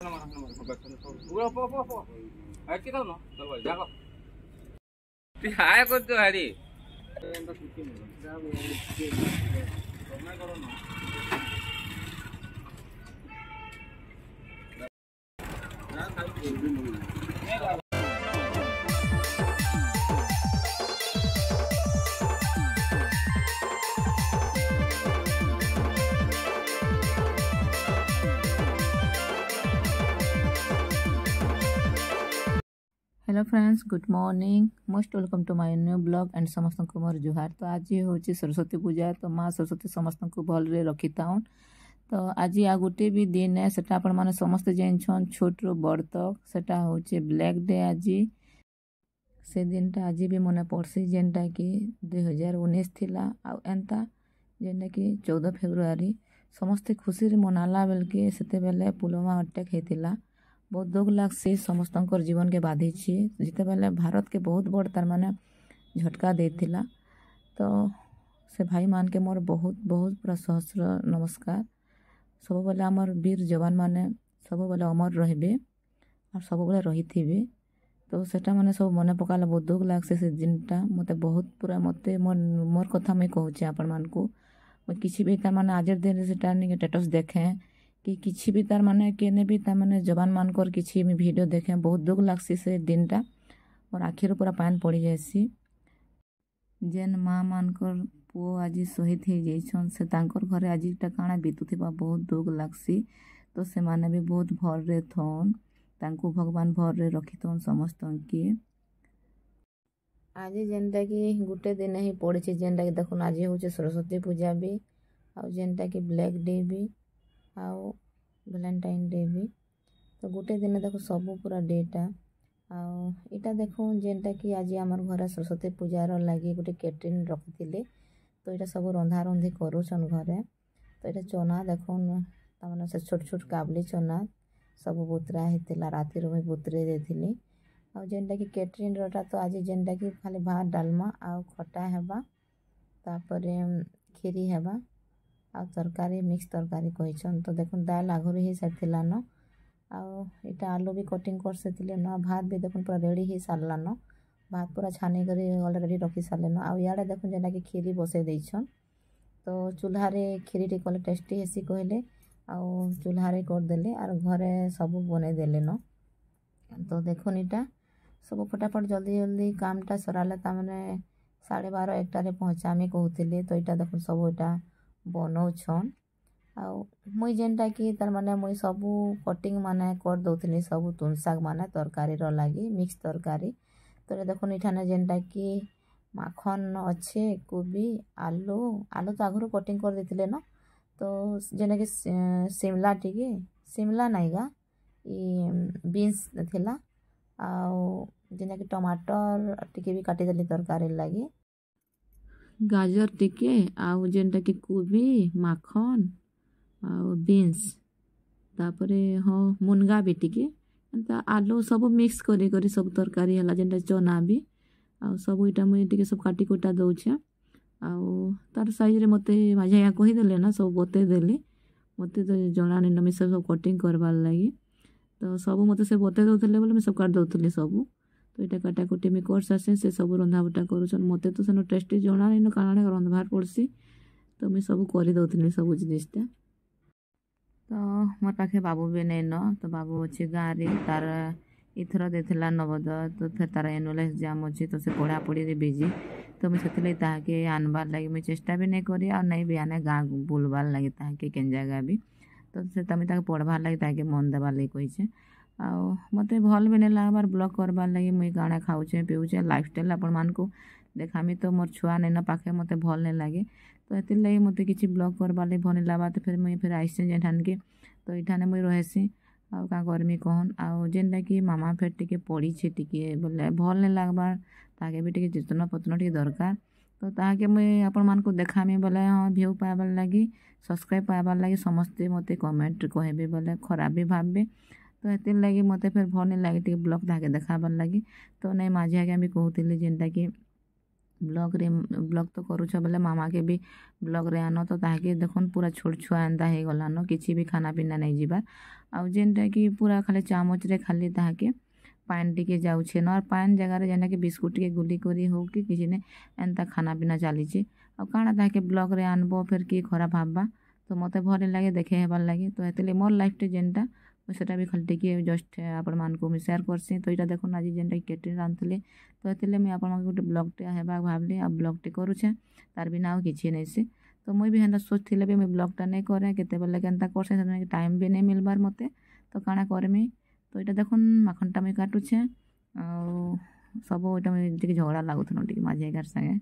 हाय करतो हरी hello friends good morning most welcome to my new blog and समस्त को मोर जुहार। तो आज हूँ सरस्वती पूजा। तो माँ सरस्वती समस्त को भलरे रखी था। तो आज आ गोटे भी दिन है सेटा आपण माने समस्त जानछन छोट रो बड़ तक सेटा होचे ब्लैक डे। आज से दिनटा आज भी मन पड़सी जेनटा कि 2019 थिला आ एंता जेनटा कि 14 फेब्रुआरी समस्ते खुशी मनाला बेल के सेते बेले पुलवामा अटैक हेतिला। बहुत दुख लगसी समस्त जीवन के बाधि जिते बेले भारत के बहुत बड़ तार माने झटका देथिला। तो से भाई मान के मोर बहुत बहुत पूरा सहस्र नमस्कार। सब बेले आमर वीर जवान माने सब बेले अमर रहिबे और सब बेले रही थिबे। तो सेटा माने सब मन पकाला बहुत दुख लगसे से दिनटा मते बहुत पूरा मते मोर कथा मैं कहूचे आपण मान को किसी भी तार माने आज दिन सेटा नि स्टेटस देखें कि किसी भी तार माने केने भी तार माने जवान मान कर किसी भी वीडियो देखें बहुत दुख लगसी से दिनटा और आखिर पूरा पान पड़ी जासी। जेन माँ मानकर पुओ आज शहीद हो जाइछन से तांकर घरे आजटा काଣା बीतुथिबा बहुत दुख लगसी। तो से माने भी बहुत भर थन तांको भगवान भर रखी थन समस्त के। आज जेनटा कि गोटे दिन ही पड़े जेनटा कि देखुन आज हूँ सरस्वती पूजा भी आ जेनटा कि ब्लैक डे भी आउ वैलेंटाइन डे भी। तो गोटे दिन देखो सब पूरा डेटा आटा देखो जेनटा कि आज आमर घर सरस्वती पूजार लगी गोटे कैटरिंग रखी। तो यहाँ सब रंधा रंधी करुछन घरे। तो यहाँ चना देखुन तमाने से छोट छोट काबली चना सब बुतरा होता राति मुझे बुतरे देथिली। आ जेनटा कि कैटरिंग रटा तो आज जेनटा कि खाली भात डालमा आ खटा हेबा तापरे खीरी हेबा आ तरकारी मिक्स तरकारी कहीछन। तो देखुन दाल आगुरी ही सारी न आटा आलू भी कटिंग कर से न भात भी देखुन पूरा रेडी ही सारला न भात पूरा छानी कर अलरेडी रखी सारे न आड़े देखुन जेना कि खीरी बसई देछन। तो चूल्हारे खीरी कले टेस्टी हेसी कहले आउ चूल्हारे करदेले आर घरे सब बनै देले न। तो देखुन इटा सब फटाफट जल्दी जल्दी कामटा सराले तामने 12:30 एकटारे पहुँचामी कहूले। तो यहाँ देखुन सब इटा बनौछन आउ मुई जेनटा कि तार माने मुई सबू कटिंग माने कर दउथली सब तुन शाग माने तरकारी रो लागी मिक्स तरकारी। तो देखुन इठाने जेनटा कि माखन अच्छे कोबी आलू आलू तो आगुरी कटिंग कर देथिले न। तो जेना कि शिमला टिके शिमला नाइगा बीन्स थिला आउ जेना कि टमाटर टिके भी काटी देली तरकारी लागी गाजर टिके आउ जेनटा कि कोबी माखन आउ बीन्स तापरे हाँ मुनगा भी टिके एंता आलू सब मिक्स करी करी सब तरकारी हला जेनटा चना भी आउ सब इटा मुई टिके सब काटी कुटा दउछे आउ तार साइज रे मते माझा कही देले ना सब बते देले मते तो जना नि नमी सब कटिंग करबार लगी। तो सब मते से बते दउथले बोले मैं सब काट दउथली सब। तो यहाँ काटाकुटी में कर सासे से सब रंधा बटा करुछन मते तो सेनो टेस्टी जना नि काणे रंधबार पड़सी। तो मुझे सब कर दउथली सब जिनिसटा। तो मोर पाखे बाबू भी नहीं न तो बाबू अच्छे गाँव रे तार इथर देथिला नवोदय तो फिर तार एनुअल एग्जाम अच्छे तो से पढ़ा पढ़ी बिजी। तो मुझे से ताके आनबार लगी मुझे चेष्टा भी नहीं करी और नहीं भी आने गाँव बुलबार लगी ताके केन जगह भी। तो से तमें ताके पढ़बार लगी ताके मन देबार लगी कहीचे आउ मते भल भी नहीं लगबार ब्लॉग करबार लगी मुई काଣା खाऊचे पीऊचे लाइफस्टाइल आपण मान को देखामी। तो मोर छुआ नहीं न पाखे मते भल नहीं लगे तो ये लगी मते किसी ब्लॉग करबार लगी भल नहीं लगवा। तो फिर मुई फिर आइसे जेठान के तो इठाने मुई रहेसी आउ का करमी कहन आउ जेनटा कि मामा फेर टिके पड़ी टिके बोले भल नहीं लगबार ताके भी टिके चेतन पतन टिके दरकार। तो ताके मुई आपण मान को देखामी बोले हाँ व्यू पाइबार लगी सब्सक्राइब पाइबार लगी समस्ते मते कमेंट कहबे बोले खराब भी भाबे। तो ये लगी मते फिर भल नहीं लगे टिके ब्लॉग ताके देखाबार लगी। तो नहीं माझे आगे भी कहूली जेनटा कि ବ୍ଲଗ୍ ତ କରୁଛ ବେଲେ ମାମାକେ ବି ବ୍ଲଗ୍ରେ ଆନ ତ ତାହାକେ ଦେଖୁନ୍ ପୁରା ଛୋଟ ଛୁଆ ଏନ୍ତା ହେଇଗଲାନ କିଛି ବି ଖାନା ପିନା ନାଇଁ ଯିବାର୍ ଆଉ ଯେନ୍ଟାକି ପୁରା ଖାଲି ଚାମଚରେ ଖାଲି ତାହାକେ ପାଏନ୍ ଟିକେ ଯାଉଛେ ନ ପାଏନ୍ ଜାଗାରେ ଯେନ୍ଟାକି ବିସ୍କୁଟ୍ ଟିକେ ଗୁଲି କରି ହଉ କି କିଛି ନାଇଁ ଏନ୍ତା ଖାନା ପିନା ଚାଲିଛେ ଆଉ କାଣା ତାହାକେ ବ୍ଲଗ୍ରେ ଆନବ ଫେର୍ କିଏ ଖରାପ ଭାବବା ତ ମୋତେ ଭଲ ଲାଗେ ଦେଖେଇ ହେବାର୍ ଲାଗେ ତ ହେଥିର୍ଲାଗି ମୋର୍ ଲାଇଫ୍ଟେ ଯେନ୍ଟା ସେଟା ବି ଖାଲି ଟିକେ ଜଷ୍ଟ ଆପଣମାନଙ୍କୁ ମୁଇଁ ସେୟାର କରସି ତ ଏଇଟା ଦେଖୁନ୍ ଆଜି ଯେନ୍ଟା କେଟରିନ୍ ରାନ୍ଧୁଥିଲି ତ ହେଥିର୍ଲାଗି ମୁଇଁ ଆପଣମାନଙ୍କୁ ଗୋଟେ ବ୍ଲଗ୍ଟେ ହେବା ଭାବଲି ଆଉ ବ୍ଲଗ୍ଟେ କରୁଛେ ତାର୍ ବିନା ଆଉ କିଛି ନାଇଁସି ତ ମୁଇଁ ବି ହେନ୍ତା ସୋଚଥିଲେ ବି ମୁଇଁ ବ୍ଲଗ୍ଟା ନାଇଁ କରେ କେତେବେଲେ କେନ୍ତା କରସିଁ ସେଥିଲାଗି ଟାଇମ୍ ବି ନାଇଁ ମିଲବାର୍ ମୋତେ ତ କାଣା କରମି ତ ଏଇଟା ଦେଖୁନ୍ ମାଖନଟା ମୁଇଁ କାଟୁଛେ ଆଉ ସବୁ ଏଇଟା ମୁଇଁ ଟିକେ ଝଗଡ଼ା ଲାଗୁଥିଲୁ ଟିକେ ମାଝି ଆଜ୍ଞାର ସାଙ୍ଗେ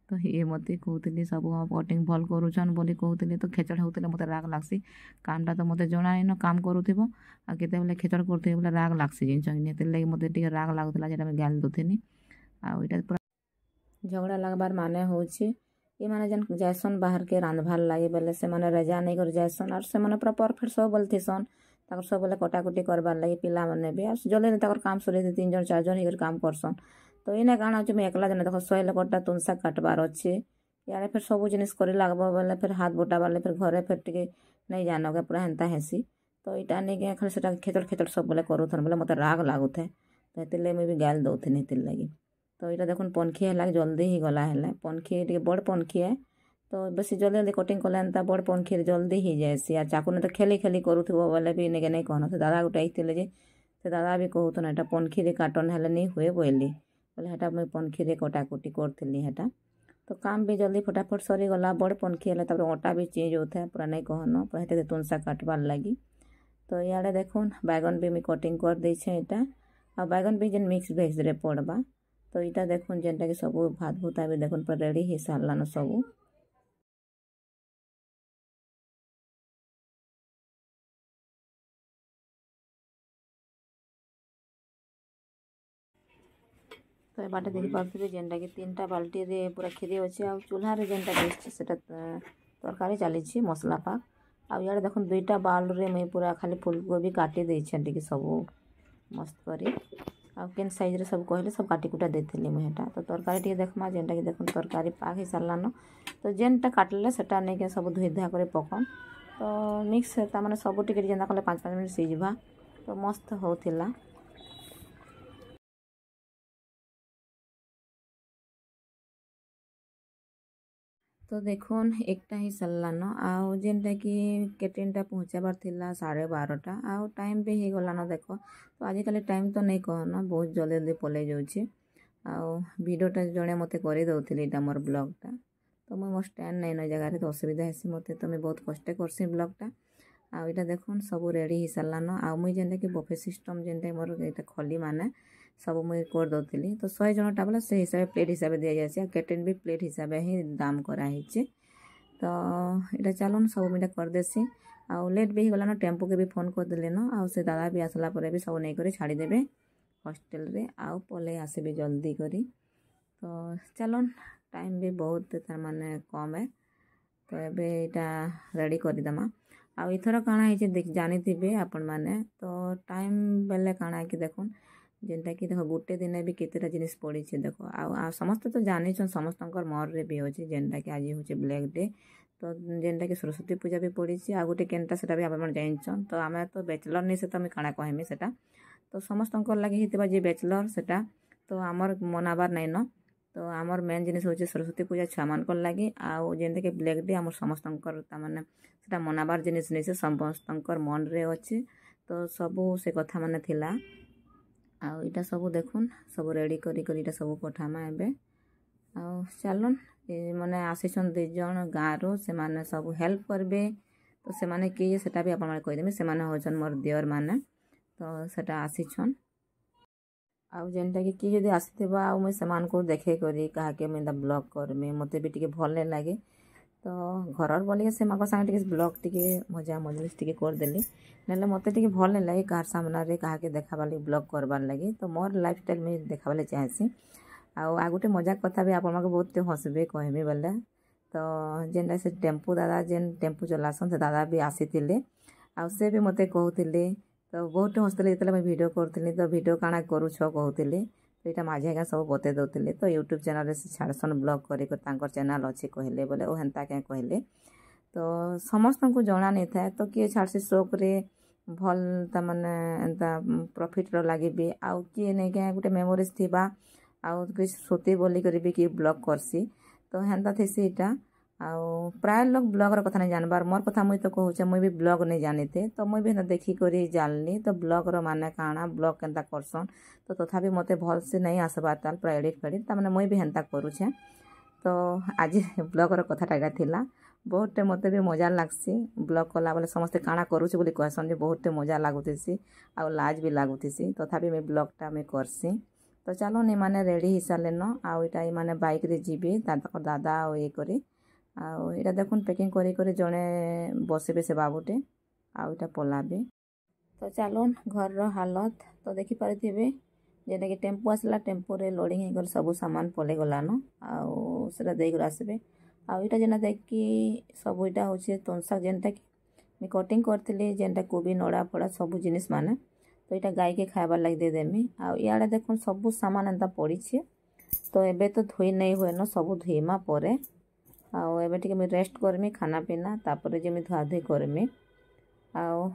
ତ ଇଏ ମୋତେ କହୁଥିଲି ସବୁ କଟିଂ ଭଲ୍ କରୁଛନ୍ ବୋଲି କହୁଥିଲେ ତ ଖେଚଡ଼ ହେଉଥିଲେ ମୋତେ ରାଗ ଲାଗ୍ସି କାମଟା ତ ମୋତେ ଜଣା ନାଇଁନ କାମ କରୁଥିବ ଆଉ କେତେବେଲେ ଖେଚଡ଼ କରୁଥିବେ ବୋଲେ ରାଗ ଲାଗ୍ସି ଜିନିଷ ହେଥିର୍ଲାଗି ମୋତେ ଟିକେ ରାଗ ଲାଗୁଥିଲା ଯେଟା ମୁଇଁ ଗାଲି ଦଉଥିନି ଆଉ ଏଇଟା ପୁରା ଝଗଡ଼ା ଲାଗବାର୍ ମାନେ ହଉଛି ଏମାନେ ଯେନ୍ ଯାଏସନ୍ ବାହାରକେ ରାନ୍ଧବାର୍ ଲାଗି ବେଲେ ସେମାନେ ରେଜା ନେଇକରି ଯାଏସନ୍ ଆର୍ ସେମାନେ ପୁରା ପରଫେକ୍ଟ ସବୁବେଲେ ଥିସନ୍ ତାଙ୍କର ସବୁବେଲେ କଟାକୁଟି କରବାର୍ ଲାଗି ପିଲାମାନେ ବି ଆଉ ଜଲ୍ଦି ତାଙ୍କର କାମ ସରେଇ 3 ଜଣ 4 ଜଣ ହେଇକରି କାମ କରସନ୍ ତ ଏଇନେ କାଣା ହଉଛି ମୁଇଁ ଏକଲା ଜଣେ ଦେଖ 100 ଲୋକଟା ତୁନ୍ ଶାଗ କାଟବାର୍ ଅଛି ଇଆଡ଼େ ଫେର୍ ସବୁ ଜିନିଷ୍ କରି ଲାଗବ ବେଲେ ଫେର୍ ହାତ ବଟାବାର୍ ଲାଗି ଫେର୍ ଘରେ ଫେର୍ ଟିକେ ନାଇଁ ଜାନକେ ପୁରା ହେନ୍ତା ହେସି ତ ଏଇଟା ନେଇକି ଖାଲି ସେଟା ଖେଚଡ଼ ସବୁବେଲେ କରୁଥନ୍ ବୋଲେ ମୋତେ ରାଗ ଲାଗୁଥାଏ ତ ହେଥିର୍ଲାଗି ମୁଇଁ ବି ଗାଲି ଦଉଥିନି ହେଥିର୍ଲାଗି ତ ଏଇଟା ଦେଖୁନ୍ ପନଖି ହେଲା ଜଲ୍ଦି ହେଇଗଲା ହେଲେ ପନଖି ଟିକେ ବଡ଼ ପନଖି ତ ବେଶୀ ଜଲ୍ଦି ଜଲ୍ଦି କଟିଂ କଲେ ଏନ୍ତା ବଡ଼ ପନଖିରେ ଜଲ୍ଦି ହେଇଯାଏସି ଆର୍ ଚାକୁନେ ତ ଖେଲି ଖେଲି କରୁଥିବ ବୋଲେ ବି ନେକେ ନାଇଁ କହନ ସେ ଦାଦା ଗୋଟେ ଆଇଥିଲେ ଯେ ସେ ଦାଦା ବି କହୁଥନ୍ ଏଟା ପନଖିରେ କାଟନ୍ ହେଲେ ନେଇ ହୁଏ ବୋଇଲି ବୋଲେ ହେଟା ମୁଇଁ ପନଖିରେ କଟାକୁଟି କରିଥିଲି ହେଟା ତ କାମ ବି ଜଲ୍ଦି ଫଟାଫଟ ସରିଗଲା ବଡ଼ ପନଖି ହେଲେ ତାପରେ ଅଟା ବି ଚେଞ୍ଜ ହେଉଥାଏ ପୁରା ନାଇଁ କହନ ପୁରା ହେତେ ତୁନ୍ ଶାଗ କାଟବାର୍ ଲାଗି ତ ଇଆଡ଼େ ଦେଖୁନ୍ ବାଇଗନ୍ ବି ମୁଇଁ କଟିଂ କରିଦେଇଛେ ଏଇଟା ଆଉ ବାଇଗନ୍ ବି ଯେନ୍ ମିକ୍ସ ଭେଜ୍ରେ ପଡ଼ବା ତ ଏଇଟା ଦେଖୁନ୍ ଯେନ୍ଟାକି ସବୁ ଭାତ ଭୁତା ବି ଦେଖୁନ୍ ପୁରା ରେଡ଼ି ହେଇସାରିଲାନ ସବୁ ତ ଏ ବାଟେ ଦେଖିପାରୁଥିବେ ଯେନ୍ଟାକି 3ଟା ବାଲ୍ଟିରେ ପୁରା କ୍ଷୀରି ଅଛି ଆଉ ଚୁଲ୍ହାରେ ଯେନ୍ଟା ବସିଛି ସେଟା ତରକାରୀ ଚାଲିଛି ମସଲା ପାକ୍ ଆଉ ଇଆଡ଼େ ଦେଖୁନ୍ 2ଟା ବାଉଲ୍ରେ ମୁଇଁ ପୁରା ଖାଲି ଫୁଲକୋବି କାଟି ଦେଇଛେ ଟିକେ ସବୁ ମସ୍ତ କରି ଆଉ କେନ୍ ସାଇଜ୍ରେ ସବୁ କହିଲେ ସବୁ କାଟିକୁଟା ଦେଇଥିଲି ମୁଇଁ ହେଟା ତ ତରକାରୀ ଟିକେ ଦେଖ୍ମା ଯେନ୍ଟାକି ଦେଖୁନ୍ ତରକାରୀ ପାକ୍ ହେଇସାରିଲାନ ତ ଯେନ୍ଟା କାଟଲେ ସେଟା ନେଇକି ସବୁ ଧୋଇ ଧୁଆ କରି ପକନ୍ ତ ମିକ୍ସ ତାମାନେ ସବୁ ଟିକେ ଯେନ୍ତା କଲେ 5-5 ମିନିଟ୍ ସିଝିବା ତ ମସ୍ତ ହଉଥିଲା ତ ଦେଖୁନ୍ एकटा ही सरलान आउ जेनटाकि केटरिनटा पहुँचाबार थिला 12:30 आउ टाइम भी हो गलान देख तो आजिकल टाइम तो नहीं कहना बहुत जल्दी जल्दी पलि जाऊँचे आउ भिडियोटा जड़े मत कर दौली मोर ब्लॉगटा तो मुझे मो स्टैंड नहीं न जगह तो असुविधा हेसी मत तो मुझे बहुत कष्ट करसी ब्लॉगटा आउ इटा देखुन सब रेडी हो सारान आउ मुझे जेनटा कि बफे सिस्टम जेनटा मोर यहाँ खली माने सब मुझे कर दौली तो 100 जनटा बोले से हिसाब प्लेट हिसाब दि जाए कैटरिन भी प्लेट हिसाब ही दाम कराई तो यहाँ चलन सब मुझे करदेसी आउ लेट भी गलान टेम्पो के भी फोन करदेले न आउ से दादा भी आसला पर भी सब नहीं छाड़देवे हॉस्टल रे आउ पलि आसबे जल्दी करी तो चलन टाइम भी बहुत तार माने कम है तो एबे इटा रेडी करदेमा आउ इथर काଣା ହେଇଛି ଜାଣିଥିବେ ଆପଣ ମାନେ तो टाइम बेले काଣା कि देखुन जेनटा कि देख गोटे दिन भी केतेटा जिनिस पड़ीछे देख आ समस्त तो जानिछन समस्तंकर मर रे भी होची जेनटा कि आज होचे ब्लैक डे तो जेनटा कि सरस्वती पूजा भी पड़ीछे आ गोटे केनटा सेटा भी आपण जानिछन तो आमे तो बैचलर नहीं से तो मैं काଣା कहमी सेटा तो समस्तंकर लागि हितबा जे बैचलर सेटा तो आमर मनाबार नहीं न तो आमर मेन जिनिस होचे सरस्वती पूजा छुआ मानकर लागि आउ जेनटा कि ब्लैक डे आमर समस्तंकर ता माने सेटा मनाबार जिनिस नहीं से समस्तंकर मन रे अछि तो सबू से कथा माने थिला आउ इटा सब देखुन सब रेडी करी करी इटा सब पठामा एबे आउ चलन माने आसीछन 2 जन गाँव से माने सब हेल्प करबे तो से माने किए सेटा भी आपण माने कहि देबे से माने होचन मोर दियर माने तो सेटा आसीछन आउ जेनटा कि जदि आसीथिबा आउ मुई समान को देखे करी कहा के मैं ब्लॉग करमे मते भी टिके भल नहीं लागे तो घरर बोलिए से माको संगे टिके ब्लॉग टिके मजा मजलिस टिके कर देली नले मते टिके भल नहीं लगे कार सामना रे कहा के देखाबार लगी ब्लॉग करबार लगी तो मोर लाइफ स्टाइल में देखाबाले चाहेसी आ गोटे मजाक कथा भी आपण माको बहुत हसबे कहबे बोले तो जेनटा से टेम्पू दादा जेन टेम्पू चलासन से दादा भी आसीथिले आ से भी मते कहउथिले तो बहुत हसले जितले मैं वीडियो करथिली तो वीडियो काଣା करूछ कहउथिले तो यहाँ माझे आज्ञा सब बते दौले तो यूट्यूब चैनल से छाड़सन ब्लॉग कर चैनल अच्छे कहले बोले ओ हेन्ता क्या कहले तो समस्त को जना नहीं था तो किए छाड़सी शौक भल तमाने एंता प्रॉफिट लगे आउ किए नहीं क्या गोटे मेमोरीज थिबा आउ कि सोते बोली करी कि ब्लॉग करसी तो हेन्ता थी सीटा आउ प्राय लोग ब्लॉगर कथा नहीं जानबार मोर कथा मुई तो कहूचे मुई भी ब्लॉग नहीं जानी थे तो मुई भी देखी करी जानली तो ब्लॉगर माने काଣା ब्लॉग केन्ता करसन तो तथापि मते भल से नहीं आसबार ताल पूरा एडिट फेडिट तार मुई भी हेन्ता करूछे तो आज ब्लॉगर कथाटा एटा थिला बहुत मते भी मजा लागसी ब्लॉग कला बेले समस्ते काଣା करूछे बोली कहसन जे बहुत मजा लागुथिसी आ लाज भी लागुथिसी तथापि मैं ब्लॉगटा मैं करसी तो चलो नहीं माने रेडी हिसाले न आउ इटा माने बाइक रे जीबी तार दादा और ये करी आउ इटा देखुन पैकिंग करी जड़े बसबे से बाबूटे आउ इटा पलाबे तो चलो घर हालत तो देखी पारे जेटा कि टेम्पो आसला टेम्पो रे लोडिंग हो सब सामान पले गलान आउ सेटा देकर आसबे आउ इटा जेना देखी सब इटा होचे तनसा जेनटा कि मैं कटिंग करथिली जेनटा कोबी नड़ा पड़ा सब जिनिस माने तो इटा गाय के खाइबार लगे दे देमी आउ इयाडे देखुन सब सामान एंता पड़ी तो एबे तो धोई नहीं हुए न सब धोईमा परे आउ एबे टिके मैं रेस्ट करमी खाना पीना तापर जे मैं धुआ धुई करमी आउ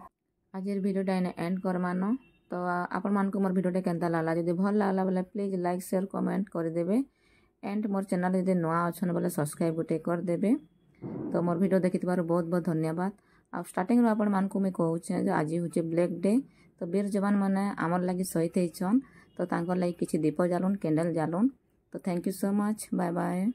आज भिडियोटा एने एंड करमान तो आपण मान को मोर भिडियोटा केनता लागला जदि भल लागला बोले प्लीज लाइक शेयर कमेंट कर देबे एंड मोर चैनल जदि नया अछन बोले सब्सक्राइब गोटे कर देबे तो मोर भिडियो देखिथिबार बहुत बहुत धन्यवाद आ स्टार्टिंग रो आपण मान को मैं कहूचे जे आज होचे ब्लैक डे तो वीर जवान माने आमर लागि सहित हेछन तो तांकर लागि किछि दीप जालुन कैंडल जालुन तो thank you so much bye bye